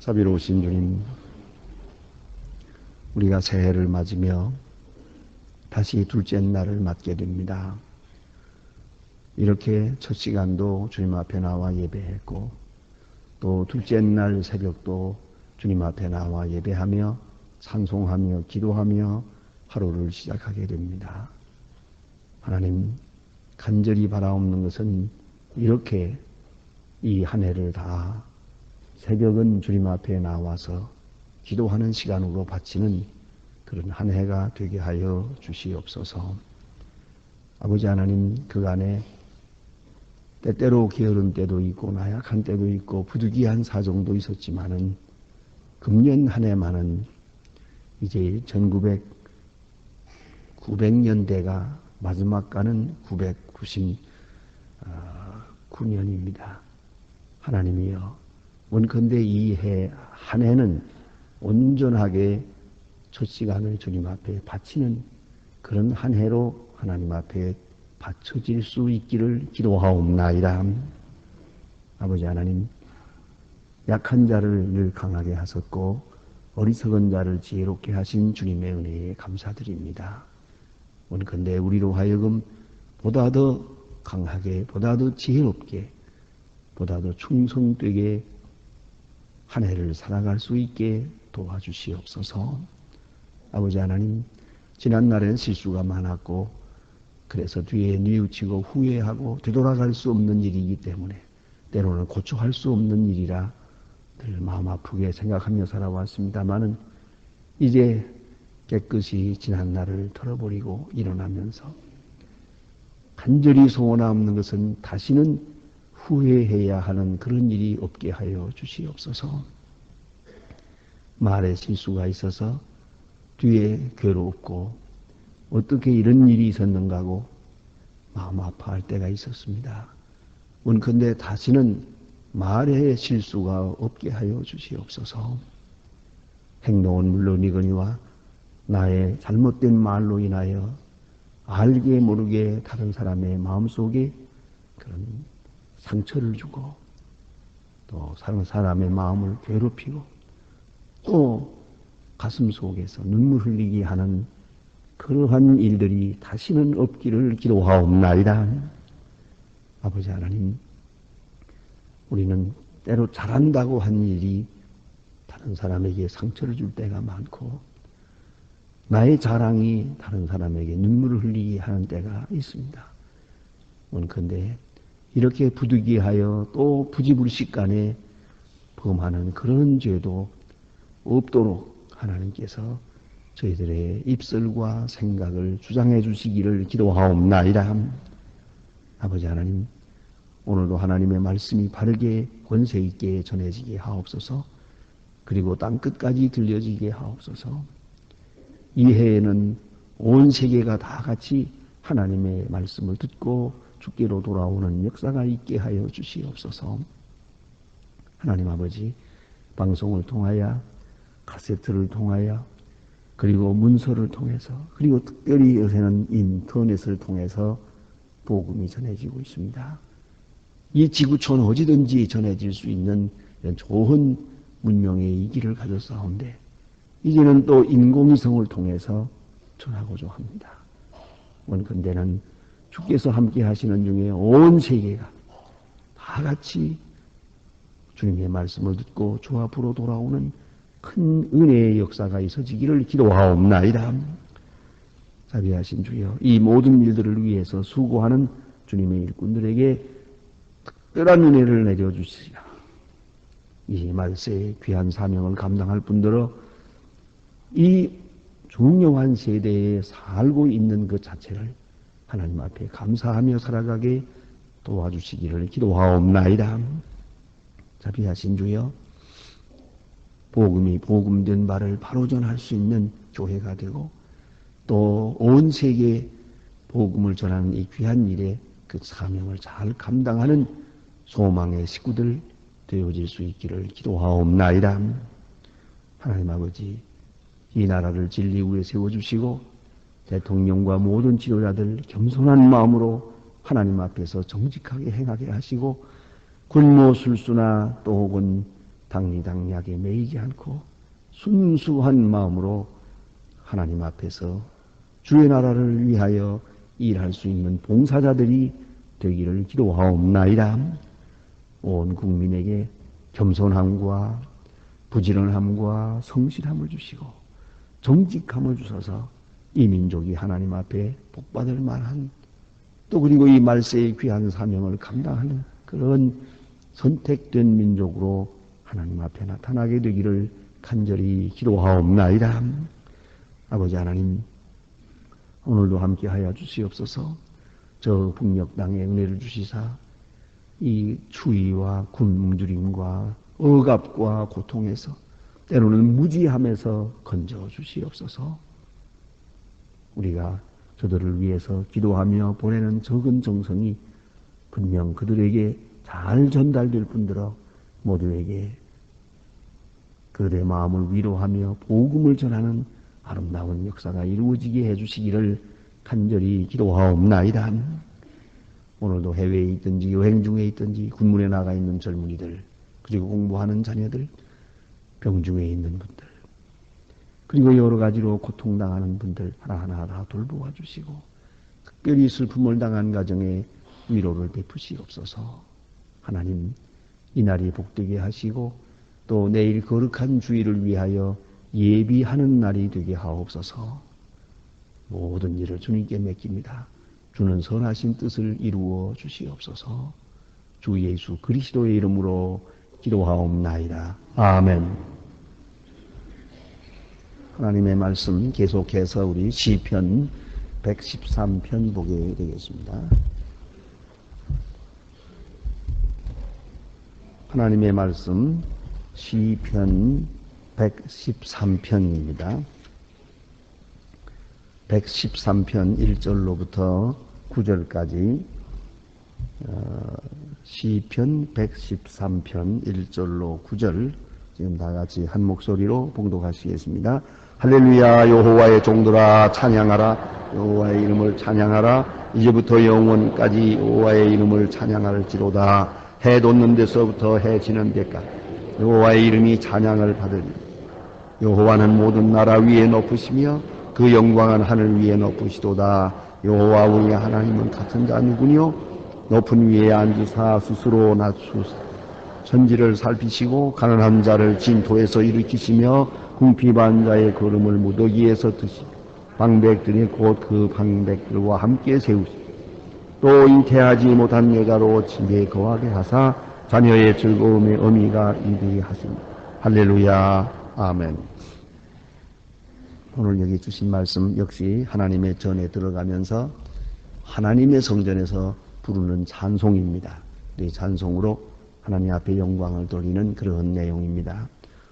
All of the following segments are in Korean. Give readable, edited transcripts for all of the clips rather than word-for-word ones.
자비로우신 주님, 우리가 새해를 맞으며 다시 둘째 날을 맞게 됩니다. 이렇게 첫 시간도 주님 앞에 나와 예배했고, 또 둘째 날 새벽도 주님 앞에 나와 예배하며 찬송하며 기도하며 하루를 시작하게 됩니다. 하나님, 간절히 바라옵는 것은 이렇게 이 한 해를 다 새벽은 주님 앞에 나와서 기도하는 시간으로 바치는 그런 한 해가 되게 하여 주시옵소서. 아버지 하나님, 그간에 때때로 게으른 때도 있고 나약한 때도 있고 부득이한 사정도 있었지만은 금년 한 해만은 이제 900년대가 마지막 가는 999년입니다. 하나님이여, 원컨대 이 한 해는 온전하게 첫 시간을 주님 앞에 바치는 그런 한 해로 하나님 앞에 바쳐질 수 있기를 기도하옵나이다. 아버지 하나님, 약한 자를 늘 강하게 하셨고 어리석은 자를 지혜롭게 하신 주님의 은혜에 감사드립니다. 원컨대 우리로 하여금 보다 더 강하게, 보다 더 지혜롭게, 보다 더 충성되게 한 해를 살아갈 수 있게 도와주시옵소서. 아버지 하나님, 지난날엔 실수가 많았고 그래서 뒤에 뉘우치고 후회하고 되돌아갈 수 없는 일이기 때문에 때로는 고쳐할 수 없는 일이라 늘 마음 아프게 생각하며 살아왔습니다마는 이제 깨끗이 지난날을 털어버리고 일어나면서 간절히 소원하옵는 것은 다시는 후회해야 하는 그런 일이 없게 하여 주시옵소서. 말에 실수가 있어서 뒤에 괴롭고 어떻게 이런 일이 있었는가 하고 마음 아파할 때가 있었습니다. 원컨대 다시는 말에 실수가 없게 하여 주시옵소서. 행동은 물론이거니와 나의 잘못된 말로 인하여 알게 모르게 다른 사람의 마음속에 그런 상처를 주고 또 다른 사람의 마음을 괴롭히고 또 가슴 속에서 눈물 흘리게 하는 그러한 일들이 다시는 없기를 기도하옵나이다. 아버지 하나님, 우리는 때로 잘한다고 한 일이 다른 사람에게 상처를 줄 때가 많고 나의 자랑이 다른 사람에게 눈물을 흘리게 하는 때가 있습니다. 원컨대 이렇게 부득이하여 또 부지불식간에 범하는 그런 죄도 없도록 하나님께서 저희들의 입술과 생각을 주장해 주시기를 기도하옵나이다. 아버지 하나님, 오늘도 하나님의 말씀이 바르게 권세 있게 전해지게 하옵소서. 그리고 땅끝까지 들려지게 하옵소서. 이 해에는 온 세계가 다 같이 하나님의 말씀을 듣고 주께로 돌아오는 역사가 있게 하여 주시옵소서. 하나님 아버지, 방송을 통하여 카세트를 통하여 그리고 문서를 통해서 그리고 특별히 요새는 인터넷을 통해서 복음이 전해지고 있습니다. 이 지구촌 어디든지 전해질 수 있는 이런 좋은 문명의 이 길을 가졌사온데 이제는 또 인공위성을 통해서 전하고자 합니다. 원컨대는 주께서 함께 하시는 중에 온 세계가 다 같이 주님의 말씀을 듣고 주 앞으로 돌아오는 큰 은혜의 역사가 있어지기를 기도하옵나이다. 자비하신 주여, 이 모든 일들을 위해서 수고하는 주님의 일꾼들에게 특별한 은혜를 내려주시라. 이 말세의 귀한 사명을 감당할 분들어 이 중요한 세대에 살고 있는 그 자체를 하나님 앞에 감사하며 살아가게 도와주시기를 기도하옵나이다. 자비하신 주여, 복음이 복음된 바를 바로 전할 수 있는 교회가 되고 또 온 세계에 복음을 전하는 이 귀한 일에 그 사명을 잘 감당하는 소망의 식구들 되어질 수 있기를 기도하옵나이다. 하나님 아버지, 이 나라를 진리 위에 세워주시고 대통령과 모든 지도자들 겸손한 마음으로 하나님 앞에서 정직하게 행하게 하시고 굴모술수나 또 혹은 당리당략에 매이지 않고 순수한 마음으로 하나님 앞에서 주의 나라를 위하여 일할 수 있는 봉사자들이 되기를 기도하옵나이다. 온 국민에게 겸손함과 부지런함과 성실함을 주시고 정직함을 주셔서 이 민족이 하나님 앞에 복받을 만한 또 그리고 이 말세의 귀한 사명을 감당하는 그런 선택된 민족으로 하나님 앞에 나타나게 되기를 간절히 기도하옵나이다. 아버지 하나님, 오늘도 함께하여 주시옵소서. 저 북녘 땅에 은혜를 주시사 이 추위와 굶주림과 억압과 고통에서 때로는 무지함에서 건져 주시옵소서. 우리가 저들을 위해서 기도하며 보내는 적은 정성이 분명 그들에게 잘 전달될 뿐더러 모두에게 그들의 마음을 위로하며 복음을 전하는 아름다운 역사가 이루어지게 해주시기를 간절히 기도하옵나이다. 오늘도 해외에 있든지 여행 중에 있든지 군문에 나가 있는 젊은이들, 그리고 공부하는 자녀들, 병중에 있는 분들, 그리고 여러 가지로 고통당하는 분들 하나하나 다 돌보아 주시고 특별히 슬픔을 당한 가정에 위로를 베푸시옵소서. 하나님, 이날이 복되게 하시고 또 내일 거룩한 주일을 위하여 예비하는 날이 되게 하옵소서. 모든 일을 주님께 맡깁니다. 주는 선하신 뜻을 이루어 주시옵소서. 주 예수 그리스도의 이름으로 기도하옵나이다. 아멘. 하나님의 말씀 계속해서 우리 시편 113편 보게 되겠습니다. 하나님의 말씀 시편 113편입니다. 113편 1절로부터 9절까지 시편 113편 1절로 9절 지금 다 같이 한 목소리로 봉독하시겠습니다. 할렐루야. 여호와의 종들아 찬양하라. 여호와의 이름을 찬양하라. 이제부터 영원까지 여호와의 이름을 찬양할지로다. 해 돋는 데서부터 해 지는 데까지 여호와의 이름이 찬양을 받으리. 여호와는 모든 나라 위에 높으시며 그 영광은 하늘 위에 높으시도다. 여호와 우리의 하나님은 같은 자 누구뇨? 높은 위에 앉으사 스스로 낮추사 천지를 살피시고 가난한 자를 진토에서 일으키시며 궁핍한 자의 걸음을 무더기에서 드시고 방백들이 곧 그 방백들과 함께 세우시고 또 잉태하지 못한 여자로 집에 거하게 하사 자녀의 즐거움의 어미가 이르게 하십니다. 할렐루야. 아멘. 오늘 여기 주신 말씀 역시 하나님의 전에 들어가면서 하나님의 성전에서 부르는 찬송입니다. 이 찬송으로 하나님 앞에 영광을 돌리는 그런 내용입니다.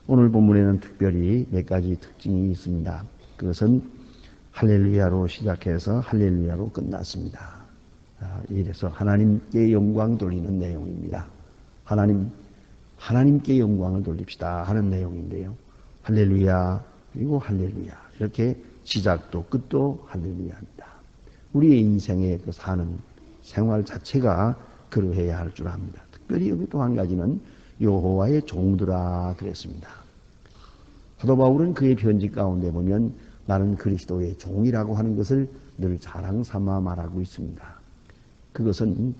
오늘 본문에는 특별히 몇 가지 특징이 있습니다. 그것은 할렐루야로 시작해서 할렐루야로 끝났습니다. 이래서 하나님께 영광 돌리는 내용입니다. 하나님께 영광을 돌립시다 하는 내용인데요. 할렐루야 그리고 할렐루야 이렇게 시작도 끝도 할렐루야입니다. 우리의 인생의 그 사는 생활 자체가 그러해야 할 줄 압니다. 특별히 여기 또 한 가지는 여호와의 종들아 그랬습니다. 사도 바울은 그의 편지 가운데 보면 나는 그리스도의 종이라고 하는 것을 늘 자랑 삼아 말하고 있습니다. 그것은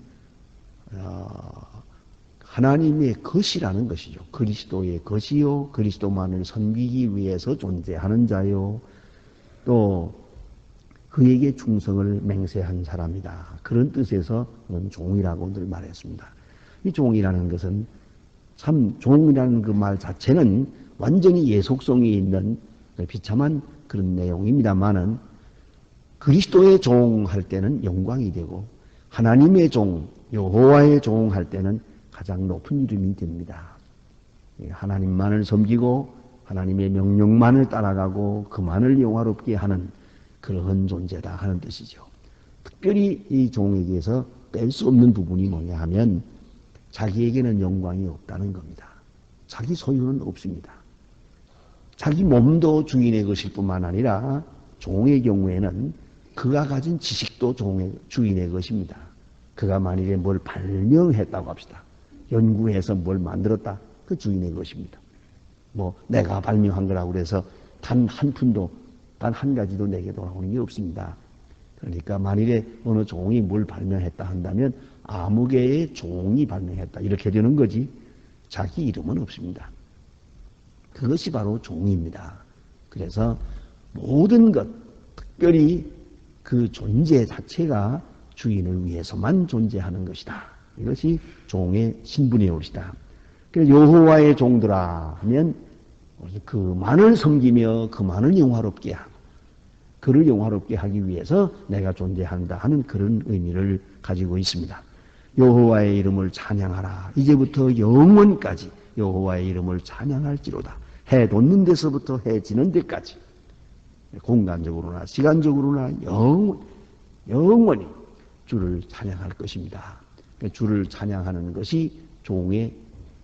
하나님의 것이라는 것이죠. 그리스도의 것이요 그리스도만을 섬기기 위해서 존재하는 자요 또 그에게 충성을 맹세한 사람이다. 그런 뜻에서 종이라고 늘 말했습니다. 이 종이라는 것은 참 종이라는 그 말 자체는 완전히 예속성이 있는 비참한 그런 내용입니다만은 그리스도의 종 할 때는 영광이 되고 하나님의 종, 여호와의 종 할 때는 가장 높은 이름이 됩니다. 하나님만을 섬기고 하나님의 명령만을 따라가고 그만을 영화롭게 하는 그런 존재다 하는 뜻이죠. 특별히 이 종에게서 뺄 수 없는 부분이 뭐냐 하면 자기에게는 영광이 없다는 겁니다. 자기 소유는 없습니다. 자기 몸도 주인의 것일 뿐만 아니라 종의 경우에는 그가 가진 지식도 주인의 것입니다. 그가 만일에 뭘 발명했다고 합시다. 연구해서 뭘 만들었다. 그 주인의 것입니다. 뭐 내가 발명한 거라고 그래서 단 한 푼도, 단 한 가지도 내게 돌아오는 게 없습니다. 그러니까 만일에 어느 종이 뭘 발명했다 한다면 아무개의 종이 발명했다 이렇게 되는 거지 자기 이름은 없습니다. 그것이 바로 종입니다. 그래서 모든 것, 특별히 그 존재 자체가 주인을 위해서만 존재하는 것이다. 이것이 종의 신분의 옷이다. 그래서 여호와의 종들아 하면 그만을 섬기며 그만을 영화롭게 하고 그를 영화롭게 하기 위해서 내가 존재한다 하는 그런 의미를 가지고 있습니다. 여호와의 이름을 찬양하라. 이제부터 영원까지 여호와의 이름을 찬양할지로다. 해 돋는 데서부터 해 지는 데까지 공간적으로나 시간적으로나 영원히 주를 찬양할 것입니다. 주를 찬양하는 것이 종의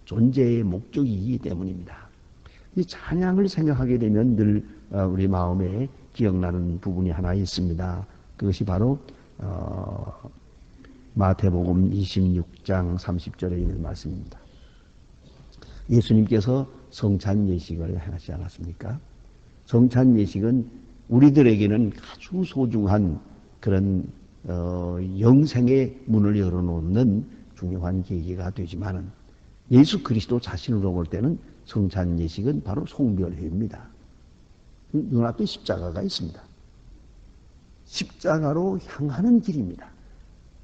존재의 목적이기 때문입니다. 이 찬양을 생각하게 되면 늘 우리 마음에 기억나는 부분이 하나 있습니다. 그것이 바로 마태복음 26장 30절에 있는 말씀입니다. 예수님께서 성찬 예식을 하지 않았습니까? 성찬 예식은 우리들에게는 아주 소중한 그런 영생의 문을 열어놓는 중요한 계기가 되지만은 예수 그리스도 자신으로 볼 때는 성찬 예식은 바로 송별회입니다. 눈앞에 십자가가 있습니다. 십자가로 향하는 길입니다.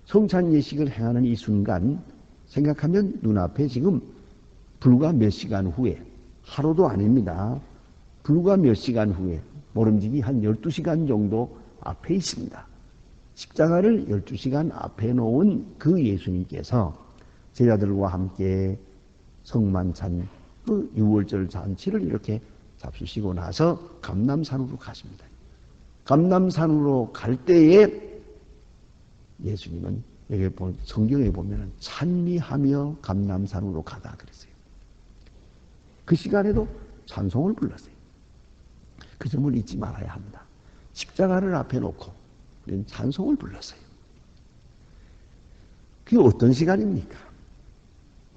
성찬 예식을 행하는 이 순간 생각하면 눈앞에 지금 불과 몇 시간 후에, 하루도 아닙니다. 불과 몇 시간 후에, 모름지기 한 12시간 정도 앞에 있습니다. 십자가를 12시간 앞에 놓은 그 예수님께서 제자들과 함께 성만찬, 그 6월절 잔치를 이렇게 잡수시고 나서 감람산으로 가십니다. 감람산으로 갈 때에 예수님은 여기 성경에 보면 찬미하며 감람산으로 가다 그랬어요. 그 시간에도 찬송을 불렀어요. 그 점을 잊지 말아야 합니다. 십자가를 앞에 놓고 우리는 찬송을 불렀어요. 그게 어떤 시간입니까?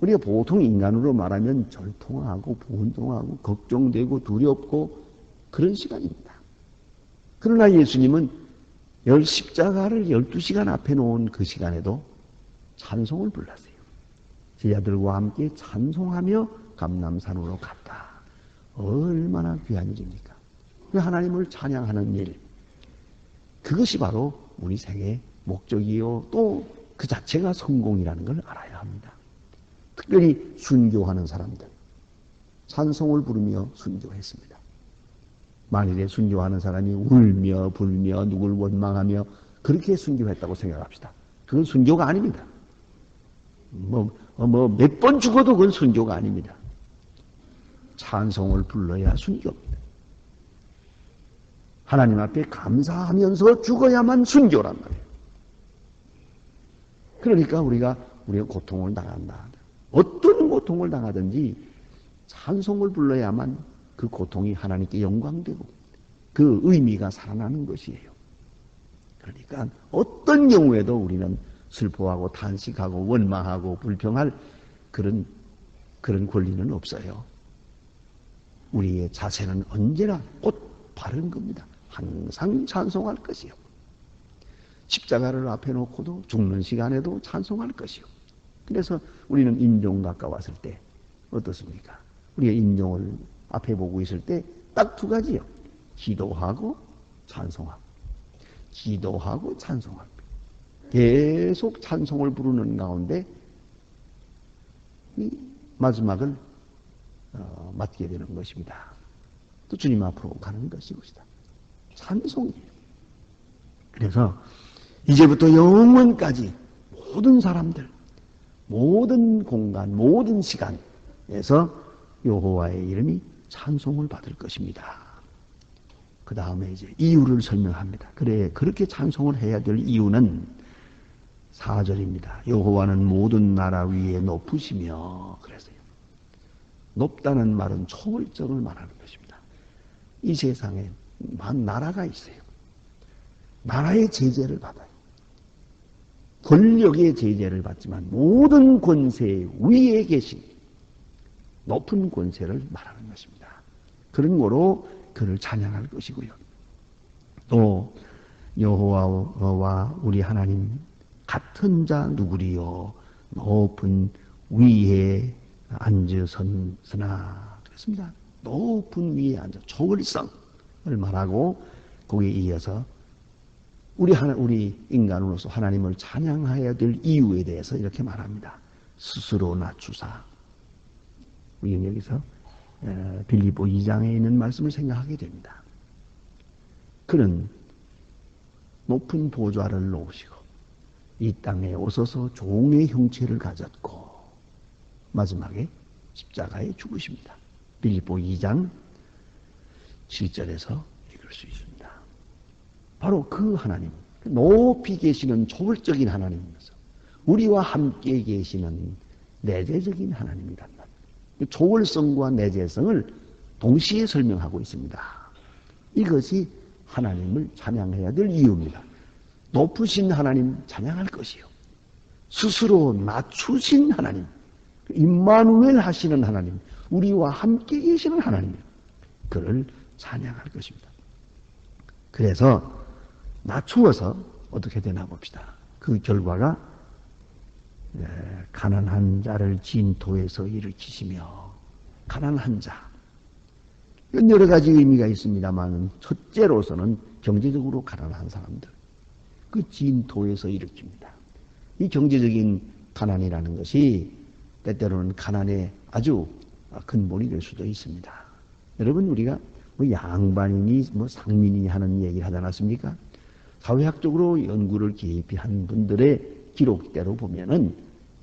우리가 보통 인간으로 말하면 절통하고 분통하고 걱정되고 두렵고 그런 시간입니다. 그러나 예수님은 십자가를 12시간 앞에 놓은 그 시간에도 찬송을 불렀어요. 제자들과 함께 찬송하며 감람산으로 갔다. 얼마나 귀한 일입니까? 하나님을 찬양하는 일, 그것이 바로 우리 생의 목적이요 또 그 자체가 성공이라는 걸 알아야 합니다. 특별히 순교하는 사람들, 찬송을 부르며 순교했습니다. 만일에 순교하는 사람이 울며 불며 누굴 원망하며 그렇게 순교했다고 생각합시다. 그건 순교가 아닙니다. 몇 번 죽어도 그건 순교가 아닙니다. 찬송을 불러야 순교입니다. 하나님 앞에 감사하면서 죽어야만 순교란 말이에요. 그러니까 우리가 고통을 당한다. 어떤 고통을 당하든지 찬송을 불러야만 그 고통이 하나님께 영광되고 그 의미가 살아나는 것이에요. 그러니까 어떤 경우에도 우리는 슬퍼하고 탄식하고 원망하고 불평할 그런 권리는 없어요. 우리의 자세는 언제나 곧 바른 겁니다. 항상 찬송할 것이요. 십자가를 앞에 놓고도 죽는 시간에도 찬송할 것이요. 그래서 우리는 임종 가까웠을 때 어떻습니까? 우리가 임종을 앞에 보고 있을 때 딱 두 가지요. 기도하고 찬송하고. 기도하고 찬송하고. 계속 찬송을 부르는 가운데 이 마지막을 맞게 되는 것입니다. 또 주님 앞으로 가는 것이것이다. 찬송이에요. 그래서 이제부터 영원까지 모든 사람들, 모든 공간, 모든 시간에서 여호와의 이름이 찬송을 받을 것입니다. 그 다음에 이제 이유를 설명합니다. 그래, 그렇게 찬송을 해야 될 이유는 4절입니다. 여호와는 모든 나라 위에 높으시며 그랬어요. 높다는 말은 초월적을 말하는 것입니다. 이 세상에 만 나라가 있어요. 나라의 제재를 받아요. 권력의 제재를 받지만 모든 권세 위에 계신 높은 권세를 말하는 것입니다. 그런 거로 그를 찬양할 것이고요. 또 여호와와 우리 하나님 같은 자 누구리요 높은 위에 앉으선으나 그렇습니다. 높은 위에 앉아 초월성을 말하고 거기에 이어서 우리 인간으로서 하나님을 찬양해야 될 이유에 대해서 이렇게 말합니다. 스스로 낮추사. 우리는 여기서 빌립보 2장에 있는 말씀을 생각하게 됩니다. 그는 높은 보좌를 놓으시고 이 땅에 오셔서 종의 형체를 가졌고 마지막에 십자가에 죽으십니다. 빌립보 2장 7절에서 읽을 수 있습니다. 바로 그 하나님, 높이 계시는 초월적인 하나님이면서 우리와 함께 계시는 내재적인 하나님이란 말. 초월성과 내재성을 동시에 설명하고 있습니다. 이것이 하나님을 찬양해야 될 이유입니다. 높으신 하나님 찬양할 것이요. 스스로 낮추신 하나님, 임마누엘 하시는 하나님, 우리와 함께 계시는 하나님, 그를 찬양할 것입니다. 그래서 낮추어서 어떻게 되나 봅시다. 그 결과가 가난한 자를 진토에서 일으키시며 가난한 자. 이건 여러 가지 의미가 있습니다만 첫째로서는 경제적으로 가난한 사람들. 그 진토에서 일으킵니다. 이 경제적인 가난이라는 것이 때때로는 가난의 아주 근본이 될 수도 있습니다. 여러분 우리가 뭐 양반이니 뭐 상민이니 하는 얘기를 하지 않았습니까? 사회학적으로 연구를 깊이 한 분들의 기록대로 보면은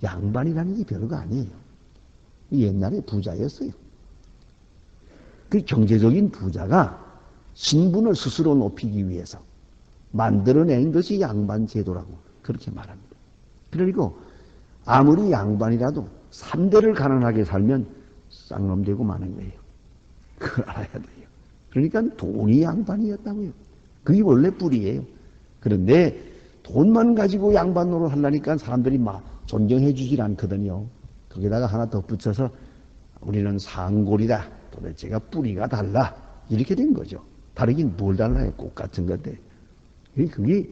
양반이라는 게 별거 아니에요. 옛날에 부자였어요. 그 경제적인 부자가 신분을 스스로 높이기 위해서 만들어낸 것이 양반 제도라고 그렇게 말합니다. 그리고 아무리 양반이라도 3대를 가난하게 살면 쌍놈 되고 마는 거예요. 그걸 알아야 돼요. 그러니까 돈이 양반이었다고요. 그게 원래 뿌리예요. 그런데 돈만 가지고 양반 노릇 하려니까 사람들이 막 존경해 주질 않거든요. 거기다가 하나 더 붙여서 우리는 상골이다. 도대체가 뿌리가 달라. 이렇게 된 거죠. 다르긴 뭘 달라요. 꽃 같은 건데. 그게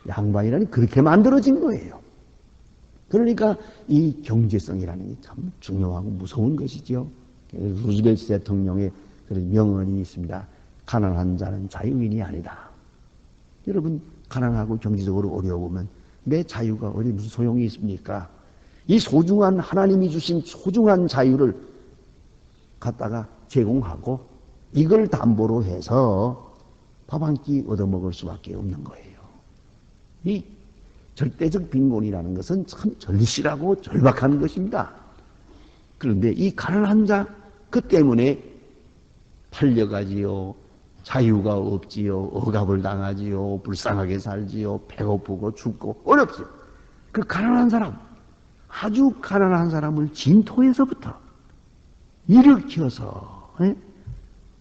양반이라니 그렇게 만들어진 거예요. 그러니까 이 경제성이라는 게 참 중요하고 무서운 것이죠. 루즈벨트 대통령의 그런 명언이 있습니다. 가난한 자는 자유인이 아니다. 여러분 가난하고 경제적으로 어려우면 내 자유가 어디 무슨 소용이 있습니까? 이 소중한 하나님이 주신 소중한 자유를 갖다가 제공하고 이걸 담보로 해서 밥 한 끼 얻어먹을 수밖에 없는 거예요. 이 절대적 빈곤이라는 것은 참 절실하고 절박한 것입니다. 그런데 이 가난한 자, 그 때문에 팔려가지요. 자유가 없지요. 억압을 당하지요. 불쌍하게 살지요. 배고프고 춥고 어렵지요. 그 가난한 사람, 아주 가난한 사람을 진토에서부터 일으켜서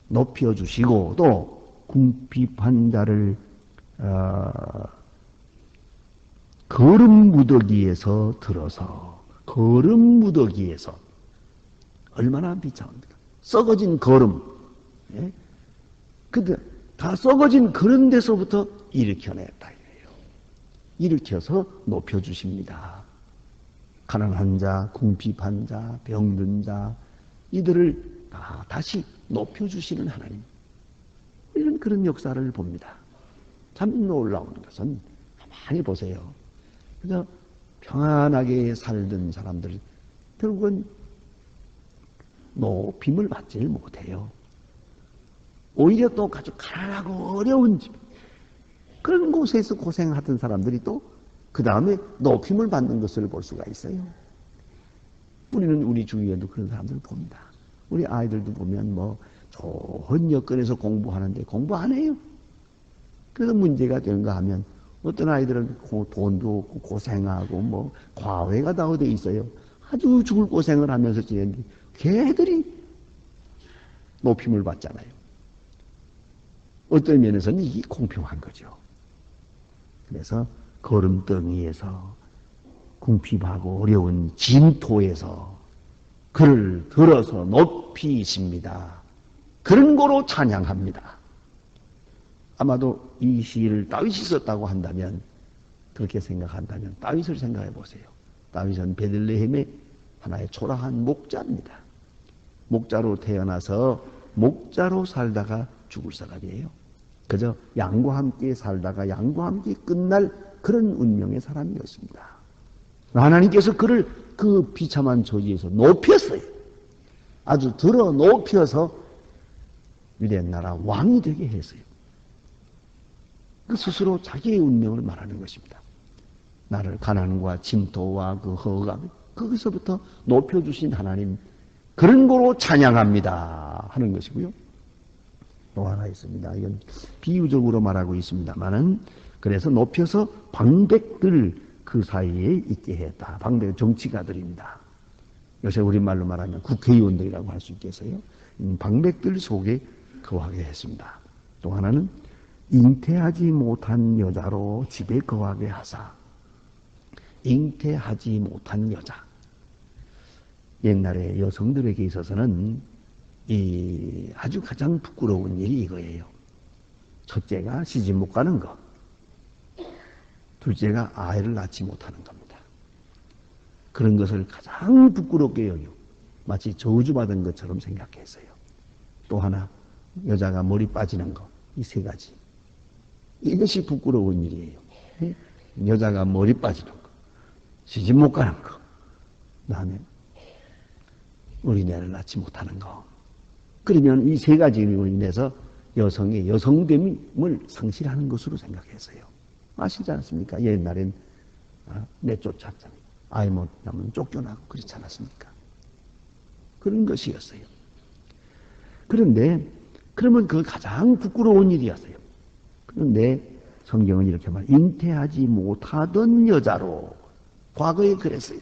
높여주시고 또 궁핍한 자를 거름 무더기에서 들어서 거름 무더기에서 얼마나 비참합니까? 썩어진 거름. 예? 근데 다 썩어진 그런 데서부터 일으켜냈다 이래요. 일으켜서 높여주십니다. 가난한 자, 궁핍한 자, 병든 자 이들을 다 다시 높여주시는 하나님. 이런 그런 역사를 봅니다. 참 놀라운 것은 가만히 보세요. 그래서 평안하게 살던 사람들 결국은 높임을 받지 못해요. 오히려 또 아주 가난하고 어려운 집 그런 곳에서 고생하던 사람들이 또 그 다음에 높임을 받는 것을 볼 수가 있어요. 우리는 우리 주위에도 그런 사람들을 봅니다. 우리 아이들도 보면 뭐 좋은 여건에서 공부하는데 공부 안 해요. 그래서 문제가 되는가 하면 어떤 아이들은 돈도 없고 고생하고 뭐 과외가 다 어디 있어요. 아주 죽을 고생을 하면서 지내는데 걔들이 높임을 받잖아요. 어떤 면에서는 이게 공평한 거죠. 그래서 거름덩이에서 궁핍하고 어려운 진토에서 그를 들어서 높이십니다. 그런 거로 찬양합니다. 아마도 이 시를 다윗이 썼다고 한다면, 그렇게 생각한다면 다윗을 생각해 보세요. 다윗은 베들레헴의 하나의 초라한 목자입니다. 목자로 태어나서 목자로 살다가 죽을 사람이에요. 그저 양과 함께 살다가 양과 함께 끝날 그런 운명의 사람이었습니다. 하나님께서 그를 그 비참한 처지에서 높였어요. 아주 들어 높여서 유대 나라 왕이 되게 했어요. 그 스스로 자기의 운명을 말하는 것입니다. 나를 가난과 침토와 그 허감, 거기서부터 높여주신 하나님, 그런 거로 찬양합니다 하는 것이고요. 또 하나 있습니다. 이건 비유적으로 말하고 있습니다만은, 그래서 높여서 방백들 그 사이에 있게 했다. 방백 정치가들입니다. 요새 우리말로 말하면 국회의원들이라고 할 수 있겠어요. 방백들 속에 거하게 했습니다. 또 하나는 잉태하지 못한 여자로 집에 거하게 하사. 잉태하지 못한 여자. 옛날에 여성들에게 있어서는 이 아주 가장 부끄러운 일이 이거예요. 첫째가 시집 못 가는 거. 둘째가 아이를 낳지 못하는 겁니다. 그런 것을 가장 부끄럽게 여기고 마치 저주받은 것처럼 생각했어요. 또 하나, 여자가 머리 빠지는 거. 이 세 가지. 이것이 부끄러운 일이에요. 여자가 머리 빠지는 거, 시집 못 가는 거, 그다음에 어린애를 낳지 못하는 거. 그러면 이 세 가지로 인해서 여성의 여성됨을 상실하는 것으로 생각했어요. 아시지 않습니까? 옛날엔 내쫓았잖아요. 아이 못 낳으면 쫓겨나고 그렇지 않았습니까? 그런 것이었어요. 그런데 그러면 그 가장 부끄러운 일이었어요. 그런데 성경은 이렇게 말해요. 잉태하지 못하던 여자로. 과거에 그랬어요.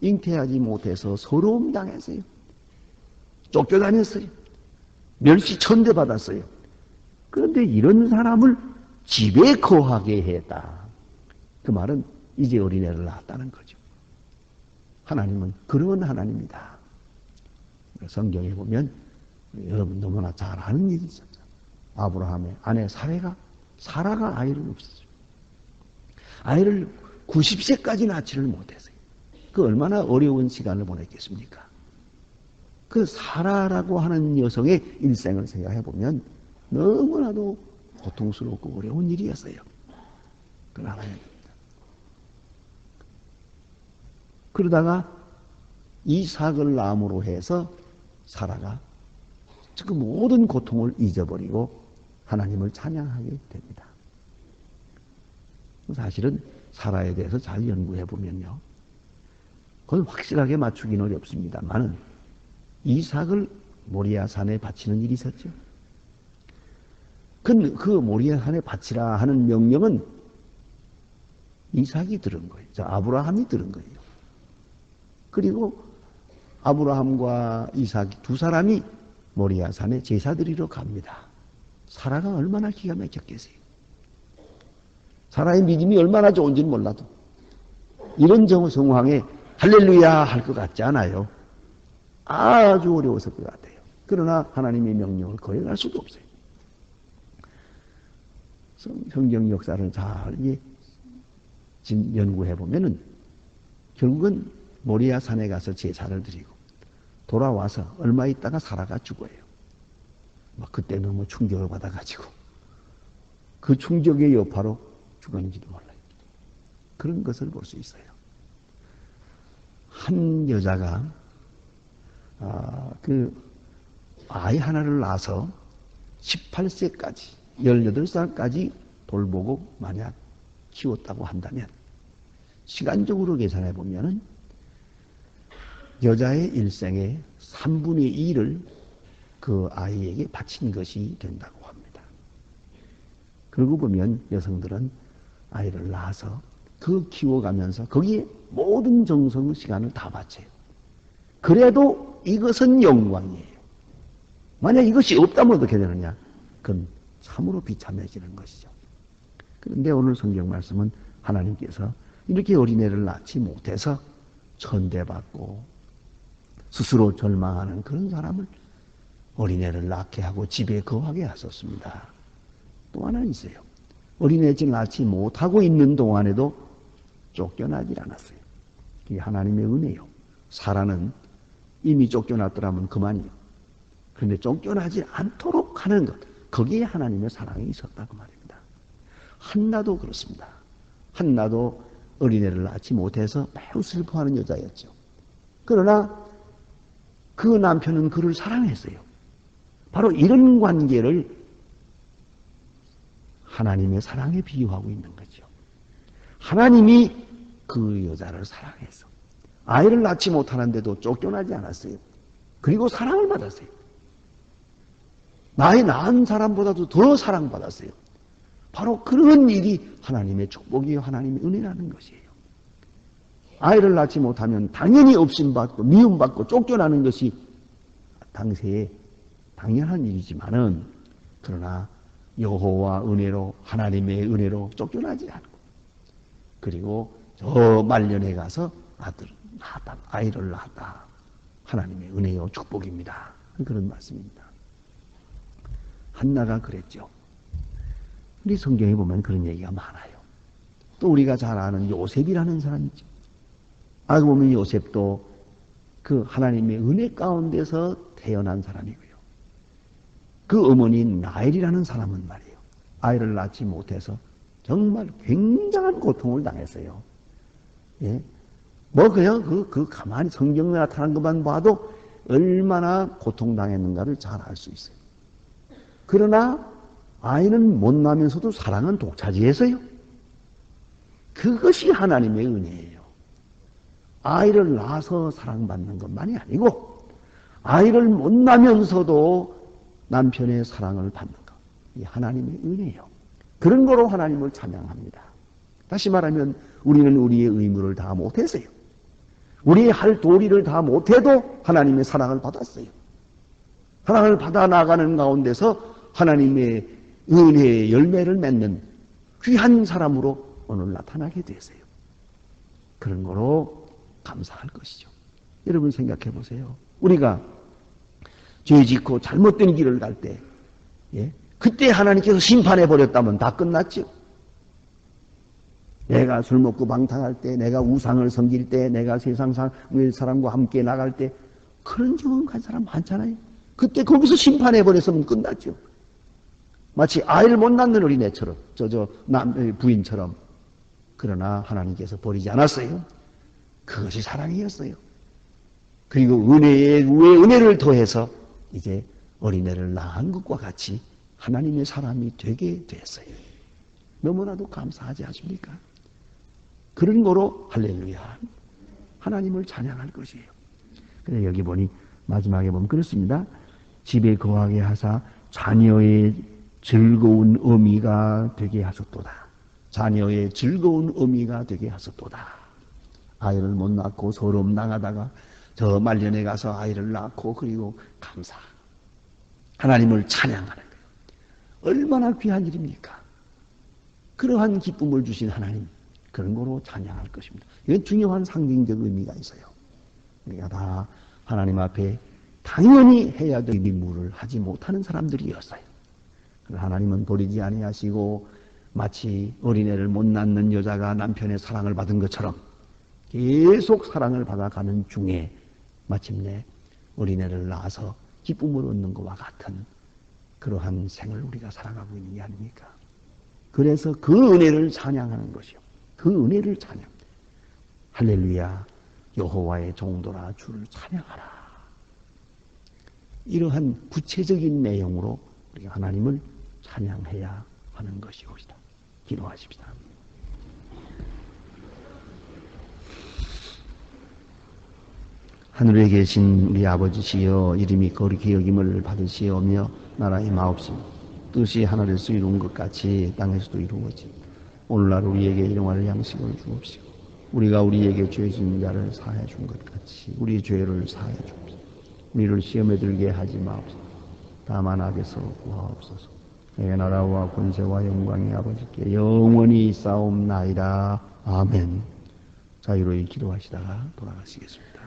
잉태하지 못해서 서러움 당했어요. 쫓겨다녔어요. 멸시천대 받았어요. 그런데 이런 사람을 집에 거하게 했다. 그 말은 이제 어린애를 낳았다는 거죠. 하나님은 그런 하나님이다. 성경에 보면 여러분 너무나 잘 아는 일이 있었죠. 아브라함의 아내 사라가 아이를 없었어요. 아이를 90세까지 낳지를 못했어요. 그 얼마나 어려운 시간을 보냈겠습니까? 그 사라라고 하는 여성의 일생을 생각해 보면 너무나도 고통스럽고 어려운 일이었어요. 그러나 그러다가 이삭을 낳음으로 해서 사라가 그 모든 고통을 잊어버리고 하나님을 찬양하게 됩니다. 사실은 사라에 대해서 잘 연구해 보면요, 그건 확실하게 맞추기는 어렵습니다만은 이삭을 모리아 산에 바치는 일이 있었죠. 그 모리아 산에 바치라 하는 명령은 이삭이 들은 거예요. 아브라함이 들은 거예요. 그리고 아브라함과 이삭 두 사람이 모리아 산에 제사 드리러 갑니다. 사라가 얼마나 기가 막혔겠어요. 사라의 믿음이 얼마나 좋은지는 몰라도 이런 상황에 할렐루야 할 것 같지 않아요. 아주 어려웠을 것 같아요. 그러나 하나님의 명령을 거역할 수도 없어요. 성경 역사를 잘 연구해 보면은 결국은 모리아 산에 가서 제사를 드리고 돌아와서 얼마 있다가 사라가 죽어요. 그때 너무 충격을 받아가지고 그 충격의 여파로 죽었는지도 몰라요. 그런 것을 볼 수 있어요. 한 여자가 그 아이 하나를 낳아서 18세까지 18살까지 돌보고 만약 키웠다고 한다면 시간적으로 계산해 보면은 여자의 일생의 3분의 1을 그 아이에게 바친 것이 된다고 합니다. 그러고 보면 여성들은 아이를 낳아서 그 키워가면서 거기에 모든 정성 시간을 다 바쳐요. 그래도 이것은 영광이에요. 만약 이것이 없다면 어떻게 되느냐? 그건 참으로 비참해지는 것이죠. 그런데 오늘 성경 말씀은 하나님께서 이렇게 어린애를 낳지 못해서 천대받고 스스로 절망하는 그런 사람을 어린애를 낳게 하고 집에 거하게 하셨습니다. 또 하나 있어요. 어린애를 낳지 못하고 있는 동안에도 쫓겨나질 않았어요. 이게 하나님의 은혜요. 사라는 이미 쫓겨났더라면 그만이요. 그런데 쫓겨나지 않도록 하는 것, 거기에 하나님의 사랑이 있었다고 말입니다. 한나도 그렇습니다. 한나도 어린애를 낳지 못해서 매우 슬퍼하는 여자였죠. 그러나 그 남편은 그를 사랑했어요. 바로 이런 관계를 하나님의 사랑에 비유하고 있는 거죠. 하나님이 그 여자를 사랑해서 아이를 낳지 못하는데도 쫓겨나지 않았어요. 그리고 사랑을 받았어요. 나이 낳은 사람보다도 더 사랑받았어요. 바로 그런 일이 하나님의 축복이요, 하나님의 은혜라는 것이에요. 아이를 낳지 못하면 당연히 업신받고 미움받고 쫓겨나는 것이 당시에 당연한 일이지만은, 그러나 여호와 은혜로, 하나님의 은혜로 쫓겨나지 않고, 그리고 저 말년에 가서 아이를 낳았다. 하나님의 은혜요, 축복입니다. 그런 말씀입니다. 한나가 그랬죠. 우리 성경에 보면 그런 얘기가 많아요. 또 우리가 잘 아는 요셉이라는 사람이죠. 알고 보면 요셉도 그 하나님의 은혜 가운데서 태어난 사람이고요. 그 어머니 나엘이라는 사람은 말이에요. 아이를 낳지 못해서 정말 굉장한 고통을 당했어요. 예? 그냥 가만히 성경에 나타난 것만 봐도 얼마나 고통당했는가를 잘 알 수 있어요. 그러나 아이는 못 나면서도 사랑은 독차지해서요. 그것이 하나님의 은혜예요. 아이를 낳아서 사랑받는 것만이 아니고 아이를 못 나면서도 남편의 사랑을 받는 것. 이 하나님의 은혜예요. 그런 거로 하나님을 찬양합니다. 다시 말하면 우리는 우리의 의무를 다 못했어요. 우리의 할 도리를 다 못해도 하나님의 사랑을 받았어요. 사랑을 받아 나가는 가운데서 하나님의 은혜의 열매를 맺는 귀한 사람으로 오늘 나타나게 됐어요. 그런 거로 감사할 것이죠. 여러분 생각해 보세요. 우리가 죄 짓고 잘못된 길을 갈 때, 그때 하나님께서 심판해 버렸다면 다 끝났죠. 내가 술 먹고 방탕할 때, 내가 우상을 섬길 때, 내가 세상 사람과 함께 나갈 때, 그런 경험 간 사람 많잖아요. 그때 거기서 심판해 버렸으면 끝났죠. 마치 아이를 못 낳는 어린애처럼, 부인처럼. 그러나 하나님께서 버리지 않았어요. 그것이 사랑이었어요. 그리고 은혜에 은혜를 더해서 이제 어린애를 낳은 것과 같이 하나님의 사람이 되게 됐어요. 너무나도 감사하지 않습니까? 그런 거로 할렐루야, 하나님을 찬양할 것이에요. 그래서 여기 보니 마지막에 보면 그렇습니다. 집에 거하게 하사 자녀의 즐거운 어미가 되게 하셨도다. 자녀의 즐거운 어미가 되게 하셨도다. 아이를 못 낳고 서름 당하다가 저 말년에 가서 아이를 낳고 그리고 감사, 하나님을 찬양하는 거예요. 얼마나 귀한 일입니까? 그러한 기쁨을 주신 하나님, 그런 거로 찬양할 것입니다. 이건 중요한 상징적 의미가 있어요. 우리가 다 하나님 앞에 당연히 해야 될 임무를 하지 못하는 사람들이었어요. 하나님은 버리지 아니하시고 마치 어린애를 못 낳는 여자가 남편의 사랑을 받은 것처럼 계속 사랑을 받아가는 중에 마침내 어린애를 낳아서 기쁨을 얻는 것과 같은 그러한 생을 우리가 살아가고 있는 게 아닙니까? 그래서 그 은혜를 찬양하는 것이요. 그 은혜를 찬양. 할렐루야, 여호와의 종도라 주를 찬양하라. 이러한 구체적인 내용으로 우리가 하나님을 찬양해야 하는 것이옵니다. 기도하십시다. 하늘에 계신 우리 아버지시여, 이름이 거룩히 여김을 받으시오며 나라의 마옵시며 뜻이 하늘에서 이룬 것 같이 땅에서도 이루어지. 오늘날 우리에게 일용할 양식을 주옵시고 우리가 우리에게 죄 짓는 자를 사하여 준 것 같이 우리 죄를 사하여 주옵시고 우리를 시험에 들게 하지 마옵소서. 다만 악에서 구하옵소서. 내 나라와 권세와 영광이 아버지께 영원히 싸움나이다. 아멘. 자유로이 기도하시다가 돌아가시겠습니다.